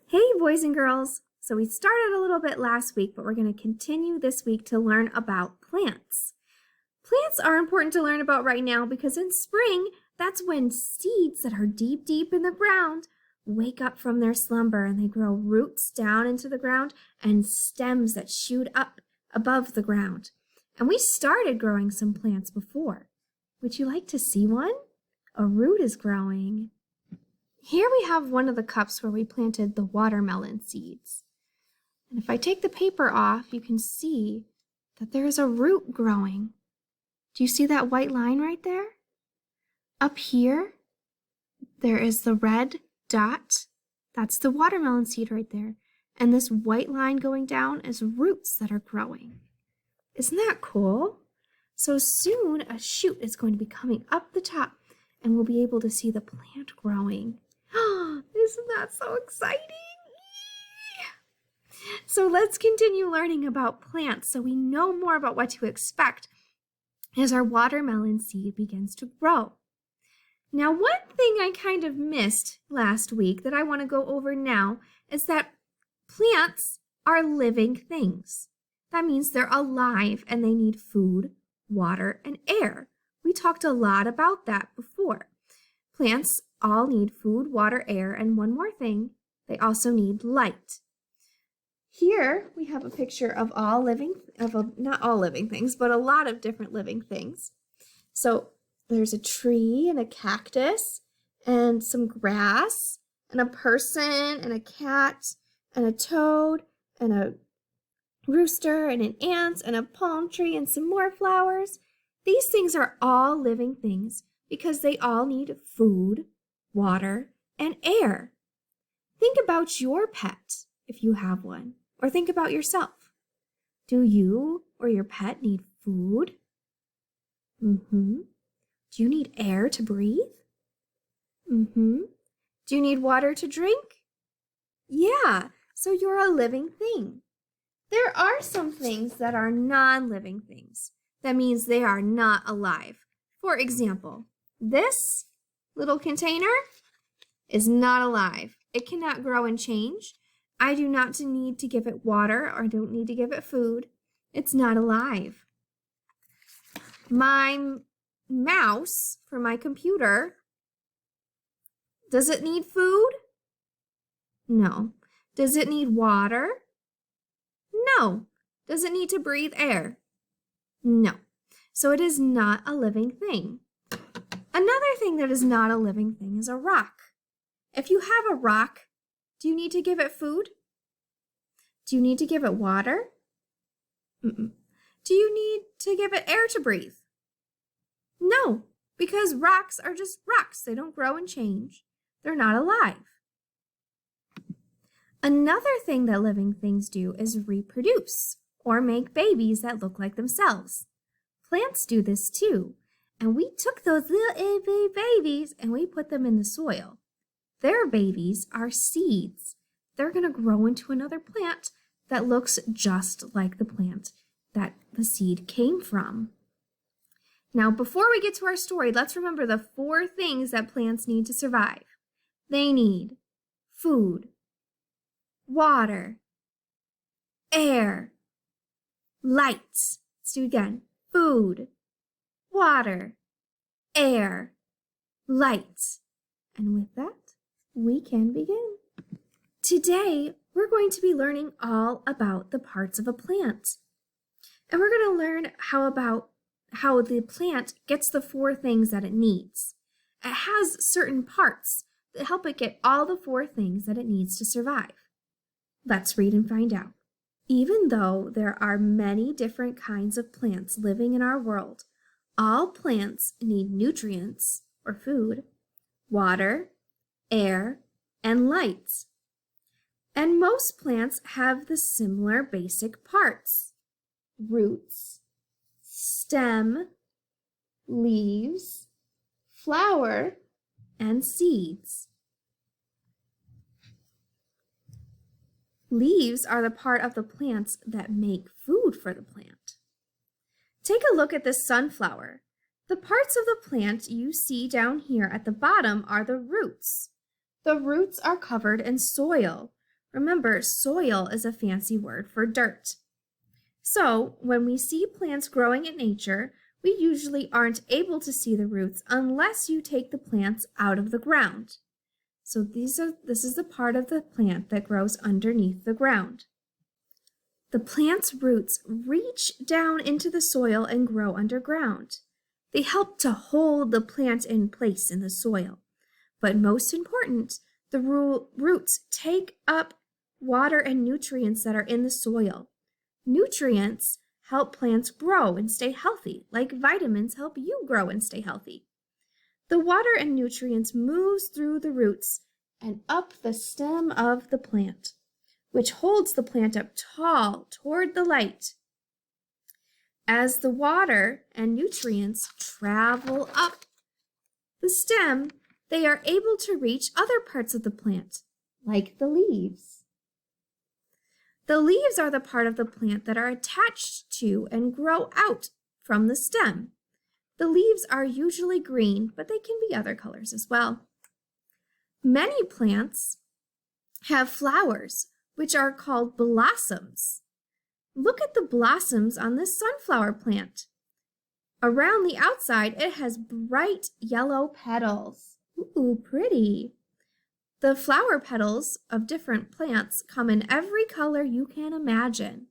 Hey, boys and girls! So we started a little bit last week, but we're going to continue this week to learn about plants. Plants are important to learn about right now because in spring, that's when seeds that are deep, deep in the ground wake up from their slumber and they grow roots down into the ground and stems that shoot up above the ground. And we started growing some plants before. Would you like to see one? A root is growing. Here we have one of the cups where we planted the watermelon seeds. And if I take the paper off, you can see that there is a root growing. Do you see that white line right there? Up here, there is the red dot. That's the watermelon seed right there. And this white line going down is roots that are growing. Isn't that cool? So soon a shoot is going to be coming up the top and we'll be able to see the plant growing. Isn't that so exciting? So let's continue learning about plants so we know more about what to expect as our watermelon seed begins to grow. Now, one thing I kind of missed last week that I want to go over now is that plants are living things. That means they're alive and they need food, water, and air. We talked a lot about that before. Plants all need food, water, air, and one more thing, they also need light. Here we have a picture of not all living things, but a lot of different living things. So there's a tree and a cactus and some grass and a person and a cat and a toad and a rooster and an ant and a palm tree and some more flowers. These things are all living things because they all need food, water, and air. Think about your pet if you have one, or think about yourself. Do you or your pet need food? Do you need air to breathe? Do you need water to drink? Yeah, so you're a living thing. There are some things that are non-living things. That means they are not alive. For example, this little container is not alive. It cannot grow and change. I do not need to give it water or I don't need to give it food. It's not alive. My mouse for my computer, does it need food? No. Does it need water? No. Does it need to breathe air? No. So it is not a living thing. Another thing that is not a living thing is a rock. If you have a rock, do you need to give it food? Do you need to give it water? Do you need to give it air to breathe? No, because rocks are just rocks. They don't grow and change. They're not alive. Another thing that living things do is reproduce or make babies that look like themselves. Plants do this too. And we took those little babies and we put them in the soil. Their babies are seeds. They're going to grow into another plant that looks just like the plant that the seed came from. Now, before we get to our story, let's remember the 4 things that plants need to survive. They need food, water, air, light. Let's do it again. Food, water, air, light. And with that, we can begin. Today, we're going to be learning all about the parts of a plant. And we're going to learn how the plant gets the 4 things that it needs. It has certain parts that help it get all the 4 things that it needs to survive. Let's read and find out. Even though there are many different kinds of plants living in our world, all plants need nutrients, or food, water, air, and light. And most plants have the similar basic parts: roots, stem, leaves, flower, and seeds. Leaves are the part of the plants that make food for the plant. Take a look at this sunflower. The parts of the plant you see down here at the bottom are the roots. The roots are covered in soil. Remember, soil is a fancy word for dirt. So, when we see plants growing in nature, we usually aren't able to see the roots unless you take the plants out of the ground. So this is the part of the plant that grows underneath the ground. The plant's roots reach down into the soil and grow underground. They help to hold the plant in place in the soil. But most important, the roots take up water and nutrients that are in the soil. Nutrients help plants grow and stay healthy, like vitamins help you grow and stay healthy. The water and nutrients moves through the roots and up the stem of the plant, which holds the plant up tall toward the light. As the water and nutrients travel up the stem, they are able to reach other parts of the plant, like the leaves. The leaves are the part of the plant that are attached to and grow out from the stem. The leaves are usually green, but they can be other colors as well. Many plants have flowers, which are called blossoms. Look at the blossoms on this sunflower plant. Around the outside, it has bright yellow petals. Ooh, pretty. The flower petals of different plants come in every color you can imagine.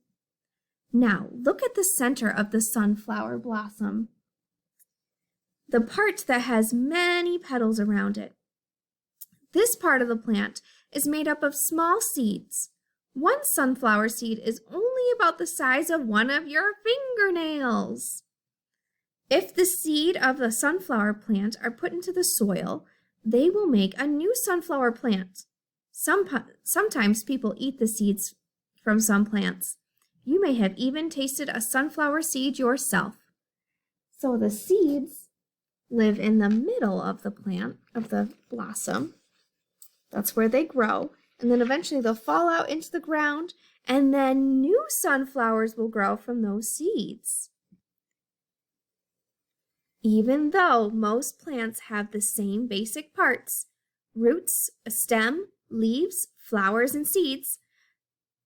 Now, look at the center of the sunflower blossom, the part that has many petals around it. This part of the plant is made up of small seeds. One sunflower seed is only about the size of one of your fingernails. If the seed of the sunflower plant are put into the soil, they will make a new sunflower plant. Sometimes people eat the seeds from some plants. You may have even tasted a sunflower seed yourself. So the seeds live in the middle of the plant, of the blossom. That's where they grow. And then eventually they'll fall out into the ground, and then new sunflowers will grow from those seeds. Even though most plants have the same basic parts, roots, a stem, leaves, flowers, and seeds,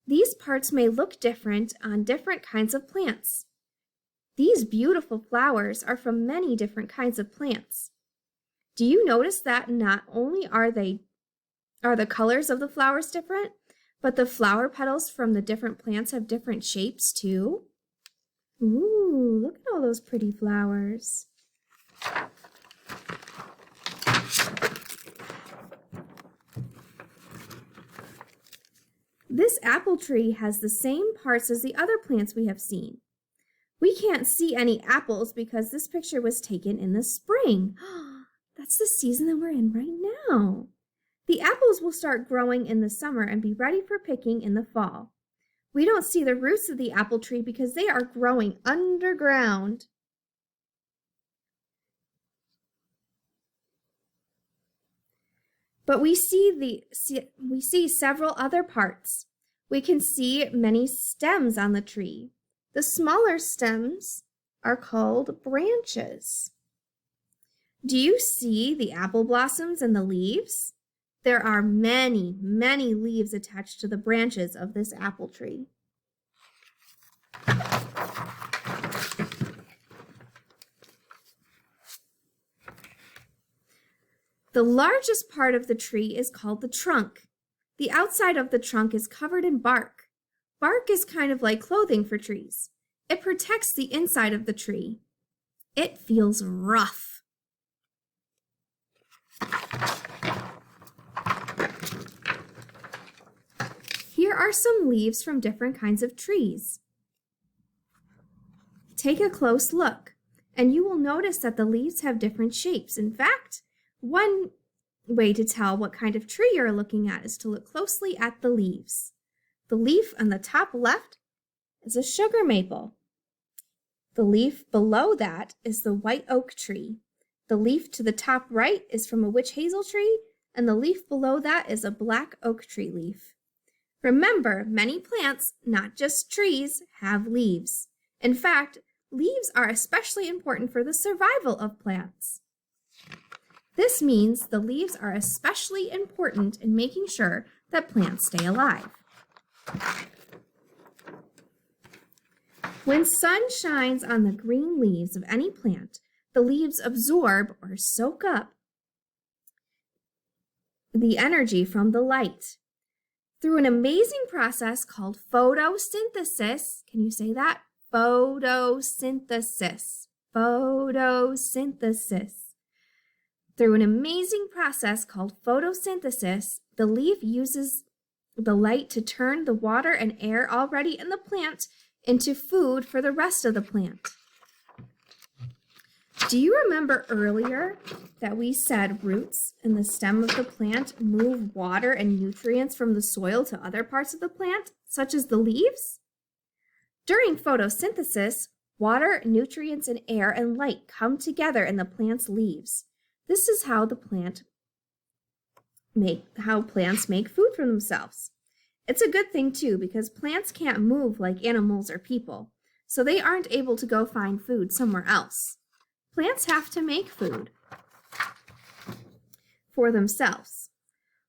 these parts may look different on different kinds of plants. These beautiful flowers are from many different kinds of plants. Do you notice that not only are the colors of the flowers different, but the flower petals from the different plants have different shapes too? Ooh, look at all those pretty flowers. This apple tree has the same parts as the other plants we have seen. We can't see any apples because this picture was taken in the spring. That's the season that we're in right now. The apples will start growing in the summer and be ready for picking in the fall. We don't see the roots of the apple tree because they are growing underground. But we see several other parts. We can see many stems on the tree. The smaller stems are called branches. Do you see the apple blossoms and the leaves? There are many, many leaves attached to the branches of this apple tree. The largest part of the tree is called the trunk. The outside of the trunk is covered in bark. Bark is kind of like clothing for trees. It protects the inside of the tree. It feels rough. Here are some leaves from different kinds of trees. Take a close look, and you will notice that the leaves have different shapes. In fact, one way to tell what kind of tree you're looking at is to look closely at the leaves. The leaf on the top left is a sugar maple. The leaf below that is the white oak tree. The leaf to the top right is from a witch hazel tree, and the leaf below that is a black oak tree leaf. Remember, many plants, not just trees, have leaves. In fact, leaves are especially important for the survival of plants. This means the leaves are especially important in making sure that plants stay alive. When sun shines on the green leaves of any plant, the leaves absorb or soak up the energy from the light. Through an amazing process called photosynthesis, can you say that? Photosynthesis. Photosynthesis. Through an amazing process called photosynthesis, the leaf uses the light to turn the water and air already in the plant into food for the rest of the plant. Do you remember earlier that we said roots in the stem of the plant move water and nutrients from the soil to other parts of the plant, such as the leaves? During photosynthesis, water, nutrients, and air and light come together in the plant's leaves. This is how plants make food for themselves. It's a good thing too, because plants can't move like animals or people, so they aren't able to go find food somewhere else. Plants have to make food for themselves.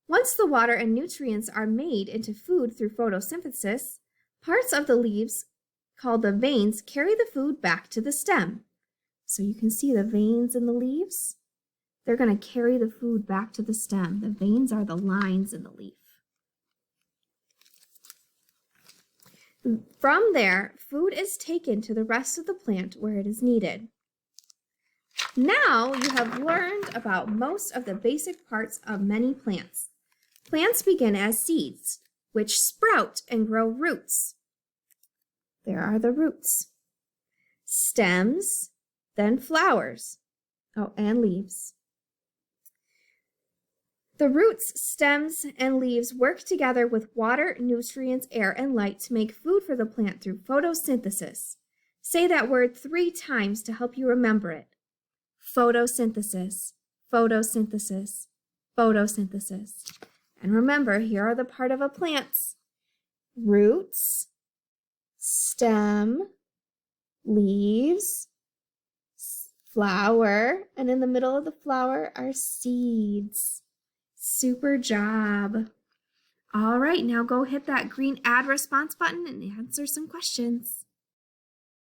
Once the water and nutrients are made into food through photosynthesis, parts of the leaves called the veins carry the food back to the stem. So you can see the veins in the leaves. They're going to carry the food back to the stem. The veins are the lines in the leaf. From there, food is taken to the rest of the plant where it is needed. Now you have learned about most of the basic parts of many plants. Plants begin as seeds, which sprout and grow roots. There are the roots. Stems, then flowers, and leaves. The roots, stems, and leaves work together with water, nutrients, air, and light to make food for the plant through photosynthesis. Say that word 3 times to help you remember it. Photosynthesis, photosynthesis, photosynthesis. And remember, here are the part of a plant. Roots, stem, leaves, flower, and in the middle of the flower are seeds. Super job. All right, now go hit that green add response button and answer some questions.